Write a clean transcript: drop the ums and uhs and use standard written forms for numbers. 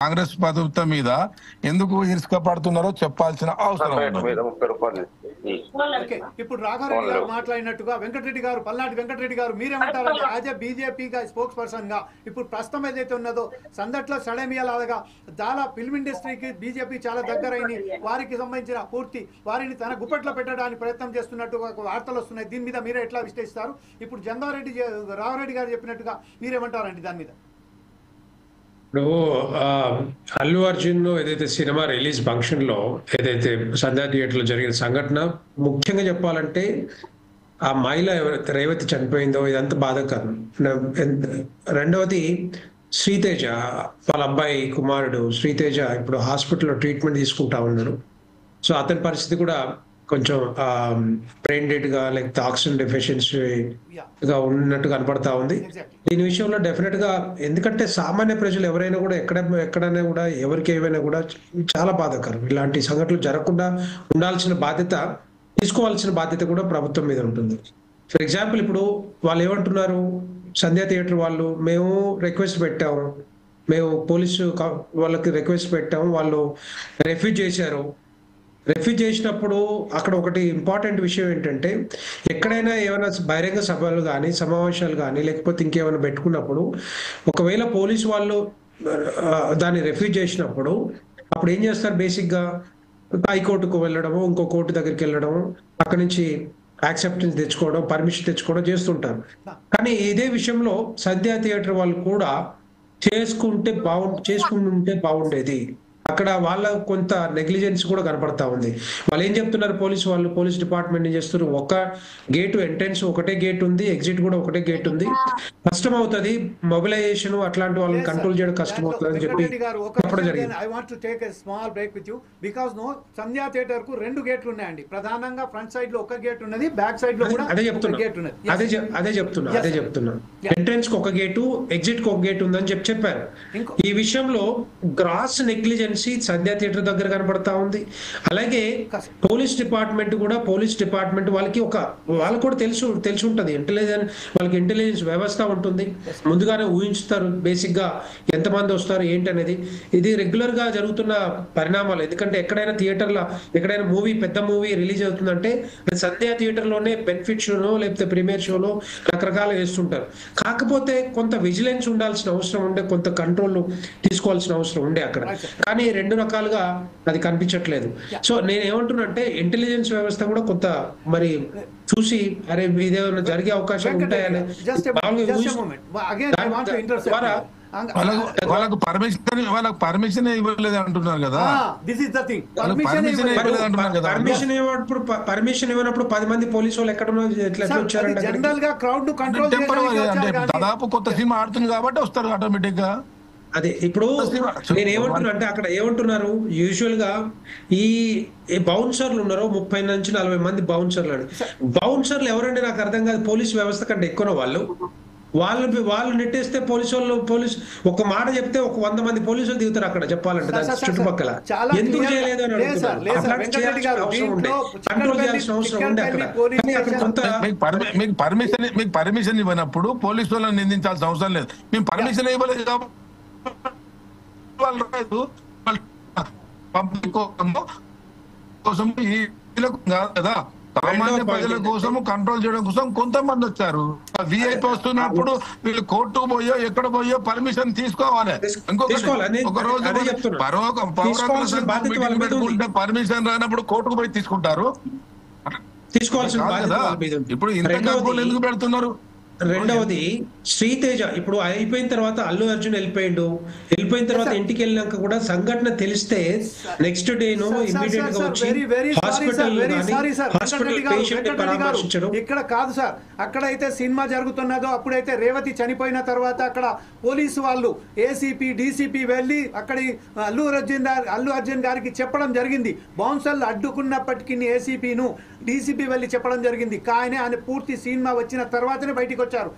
కాంగ్రెస్ ప్రభుత్వం మీద ఎందుకు ఇరుసుకపడుతున్నారో చెప్పాల్సిన అవసరం ఉంది. ఇప్పుడు రాఘారెడ్డి గారు మాట్లాడినట్టుగా వెంకటరెడ్డి గారు, పల్నాటి వెంకటరెడ్డి గారు మీరేమంటారంటే యాజ్ ఏ బీజేపీగా స్పోక్స్ పర్సన్ గా ఇప్పుడు ప్రస్తుతం ఏదైతే ఉన్నదో సందట్లో సడేమియాలాగా చాలా ఫిల్మ్ ఇండస్ట్రీకి బీజేపీ చాలా దగ్గరైంది, వారికి సంబంధించిన పూర్తి వారిని తన గుప్పట్లో పెట్టడానికి ప్రయత్నం చేస్తున్నట్టుగా వార్తలు వస్తున్నాయి. దీని మీద మీరే ఎట్లా విశ్లేషిస్తారు? ఇప్పుడు రాఘారెడ్డి గారు చెప్పినట్టుగా మీరేమంటారండి దాని మీద? ఇప్పుడు అల్లు అర్జున్ ఏదైతే సినిమా రిలీజ్ ఫంక్షన్ లో ఏదైతే సంధ్యా థియేటర్ లో జరిగిన సంఘటన ముఖ్యంగా చెప్పాలంటే ఆ మహిళ ఎవరైతే రేవతి చనిపోయిందో ఇదంతా బాధాకరం. రెండవది శ్రీతేజ వాళ్ళ అబ్బాయి కుమారుడు శ్రీతేజ ఇప్పుడు హాస్పిటల్లో ట్రీట్మెంట్ తీసుకుంటా ఉన్నాడు. సో అతని పరిస్థితి కూడా కొంచెం బ్రెయిన్ డెడ్ గా లేకపోతే ఆక్సిజన్ డెఫిషియన్సీగా ఉన్నట్టు కనపడతా ఉంది. దీని విషయంలో డెఫినెట్ గా ఎందుకంటే సామాన్య ప్రజలు ఎవరైనా కూడా ఎక్కడైనా కూడా ఎవరికి ఏమైనా కూడా చాలా బాధాకరం. ఇలాంటి సంఘటనలు జరగకుండా ఉండాల్సిన బాధ్యత తీసుకోవాల్సిన బాధ్యత కూడా ప్రభుత్వం మీద ఉంటుంది. ఫర్ ఎగ్జాంపుల్ ఇప్పుడు వాళ్ళు ఏమంటున్నారు, సంధ్యా థియేటర్ వాళ్ళు మేము రిక్వెస్ట్ పెట్టాము, మేము పోలీసు వాళ్ళకి రిక్వెస్ట్ పెట్టాము, వాళ్ళు రిఫ్యూజ్ చేశారు. రిఫ్యూజ్ చేసినప్పుడు అక్కడ ఒకటి ఇంపార్టెంట్ విషయం ఏంటంటే ఎక్కడైనా ఏమైనా బహిరంగ సభలు కానీ సమావేశాలు కానీ లేకపోతే ఇంకేమైనా పెట్టుకున్నప్పుడు ఒకవేళ పోలీసు వాళ్ళు దాన్ని రిఫ్యూజ్ చేసినప్పుడు అప్పుడు ఏం చేస్తారు, బేసిక్గా హైకోర్టుకు వెళ్ళడము, ఇంకో కోర్టు దగ్గరికి వెళ్ళడము, అక్కడి నుంచి యాక్సెప్టెన్స్ తెచ్చుకోవడం, పర్మిషన్ తెచ్చుకోవడం చేస్తుంటారు. కానీ ఇదే విషయంలో సంధ్యా థియేటర్ వాళ్ళు కూడా చేసుకుంటే బాగుండేది. అక్కడ వాళ్ళ కొంత నెగ్లిజెన్స్ కూడా కనపడతా ఉంది. వాళ్ళు ఏం చెప్తున్నారు, పోలీస్ డిపార్ట్మెంట్ ఏం చేస్తారు, ఒక గేటు ఎంట్రెన్స్ ఒకటే గేట్ ఉంది, ఎగ్జిట్ కూడా ఒకటే గేట్ ఉంది, కష్టం అవుతుంది మొబిలైజేషన్ అట్లాంటి వాళ్ళని కంట్రోల్ చేయడం కష్టం అవుతుంది అని చెప్పి చెప్పడం జరిగింది. I want to take a small break with you because Sandhya theatre కు 2 గేట్లు ఉన్నాయండి. ప్రధానంగా ఫ్రంట్ సైడ్ లో ఒక గేట్ ఉన్నది, బ్యాక్ సైడ్ లో కూడా ఒక గేట్ ఉన్నది. అదే చెప్తున్నా ఎంట్రెన్స్ కు ఒక గేటు, ఎగ్జిట్ కు ఒక గేట్ ఉందని చెప్పారు. ఈ విషయంలో గ్రాస్ నెగ్లిజెన్స్ సంధ్యా థియేటర్ దగ్గర కనబడతా ఉంది. అలాగే పోలీస్ డిపార్ట్మెంట్ వాళ్ళకి కూడా తెలిసి ఉంటది, వాళ్ళకి ఇంటెలిజెన్స్ వ్యవస్థ ఉంటుంది, ముందుగానే ఊహించుతారు బేసిక్ గా ఎంతమంది వస్తారు ఏంటనేది. ఇది రెగ్యులర్ గా జరుగుతున్న పరిణామాలు. ఎందుకంటే ఎక్కడైనా పెద్ద మూవీ రిలీజ్ అవుతుందంటే సంధ్యా థియేటర్ లోనే బెనిఫిట్ షోలో లేకపోతే ప్రీమియర్ షోలో రకరకాలు వేస్తుంటారు. కాకపోతే కొంత విజిలెన్స్ ఉండాల్సిన అవసరం ఉండే, కొంత కంట్రోల్ తీసుకోవాల్సిన అవసరం ఉండే అక్కడ. కానీ 2 రకాలుగా అది కనిపించట్లేదు. సో నేను ఏమంటున్నానంటే ఇంటెలిజెన్స్ వ్యవస్థ కూడా కొంత మరి చూసి అరే ఇదేమైనా జరిగే అవకాశాలు ఉంటాయని వాళ్ళకు పర్మిషన్ ఇవ్వలేదు అంటున్నారు కదా. పర్మిషన్ ఇవ్వనప్పుడు 10 మంది పోలీసు వాళ్ళు ఎక్కడ వచ్చారంటే జనరల్ గా క్రౌడ్ కంట్రోల్ దాదాపు కొత్త సినిమా ఆడుతుంది కాబట్టి వస్తారు ఆటోమేటిక్ గా. అదే ఇప్పుడు నేను ఏమంటున్నా అంటే అక్కడ ఏమంటున్నారు, యూజువల్ గా ఈ బౌన్సర్లు ఉన్నారు 30 నుంచి 40 మంది బౌన్సర్లు ఎవరంటే నాకు అర్థం కాదు. పోలీస్ వ్యవస్థ కంటే ఎక్కువ వాళ్ళు నెట్టేస్తే పోలీసు ఒక మాట చెప్తే ఒక 100 మంది పోలీసులు దిగుతారు అక్కడ చెప్పాలంటే చుట్టుపక్కల. ఎందుకు చేయలేదు అని కంట్రోల్ చేయాల్సిన అవసరం ఉండే అక్కడ. మీకు పర్మిషన్ ఇవ్వనప్పుడు పోలీసు వాళ్ళని నిందించాల్సిన అవసరం లేదు. మేము పర్మిషన్ ఇవ్వలేదు కాబట్టి కోసం కదా, సామాన్య ప్రజల కోసం కంట్రోల్ చేయడం కోసం కొంతమంది వచ్చారు. విఐపీ వస్తున్నప్పుడు వీళ్ళు కోర్టు పోయో ఎక్కడ పోయో పర్మిషన్ తీసుకోవాలి. ఒక రోజు పెట్టుకుంటే పర్మిషన్ రానప్పుడు కోర్టుకు పోయి తీసుకుంటారు. ఇప్పుడు ఇంత ఎందుకు పెడుతున్నారు? రెండవది శ్రీతేజ ఇప్పుడు అయిపోయిన తర్వాత అల్లు అర్జున్ వెళ్ళిపోయిన తర్వాత ఇంటికి వెళ్ళినాక కూడా సంఘటన తెలిస్తే నెక్స్ట్ డే ఇమ్మీడియట్ గా వచ్చి ఇక్కడ కాదు సార్, అక్కడైతే సినిమా జరుగుతున్నదో అప్పుడైతే రేవతి చనిపోయిన తర్వాత అక్కడ పోలీసు వాళ్ళు ఏసీపీ డీసీపీ వెళ్ళి అక్కడి అల్లు అర్జున్ గారికి చెప్పడం జరిగింది. బౌన్సర్లు అడ్డుకున్నప్పటికీ ఏసీపీను డీసీపీ వెళ్ళి చెప్పడం జరిగింది. కానీ ఆయన పూర్తి సినిమా వచ్చిన తర్వాతనే బయటికి వచ్చారు.